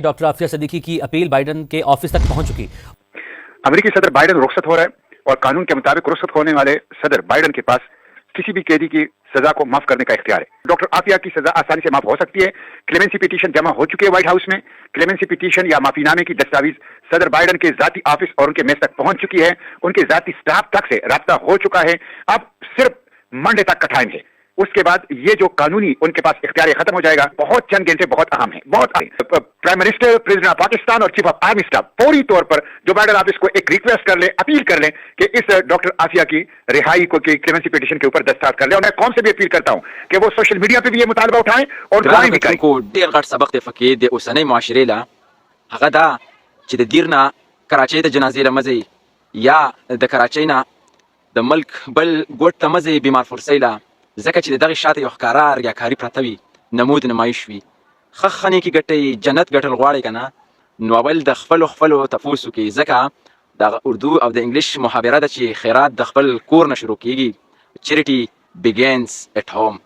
Doctor Aafia Siddiqui की appeal Biden के office तक पहुंच चुकी। अमेरिकी सदर बाइडेन रुखसत हो रहा है और कानून के मुताबिक रुखसत होने वाले सदर बाइडेन के पास किसी भी कैदी की सजा को माफ करने का इख्तियार है। डॉक्टर आफिया की सजा आसानी से माफ हो सकती है। क्लेमेंसी पिटीशन जमा हो चुकी है व्हाइट हाउस में। क्लेमेंसी पिटीशन या माफीनामे की दस्तावेज सदर बाइडेन के जाती ऑफिस और उनके मेज तक पहुंच चुकी है। उनके जाती स्टाफ तक से राब्ता हो चुका है। अब सिर्फ मंडे तक का टाइम है। उसके बाद ये जो कानूनी उनके पास इख्तियार खत्म हो जाएगा। बहुत चंद घंटे बहुत अहम है, बहुत अहम। Prime minister, president of Pakistan और चीफ ऑफ आर्मी स्टाफ पूरी तौर पर जो बाइडेन ऑफिस को एक रिक्वेस्ट कर ले, अपील कर ले कि इस डॉक्टर आफिया की रिहाई को की क्लेमेंसी पिटीशन के ऊपर दस्तखत कर ले। और मैं कौम से भी अपील करता हूं कि वो सोशल मीडिया पे भी ये मुतालबा उठाएं और दुआएं भी करें। को ډیر غټ سبق دی فکې د اوسنۍ معاشرې له هغه دا چې د دیر نه کراچۍ ته جنازې لمزي یا د کراچۍ نه د ملک بل ګوټ ته مزي بیمار فرسۍ له ځکه چې دغه شاته یو ښکارا ریاکاري پرته وي، نمود نمایش وي، خخنې کې ګټي جنت ګټل غواړي کنه، نو اول د خپلو تفوسو کې ځکه د اردو او د انګلیش محاوره ده چې خیرات د خپل کور نه شروع کیږي. چیریټي begins at home.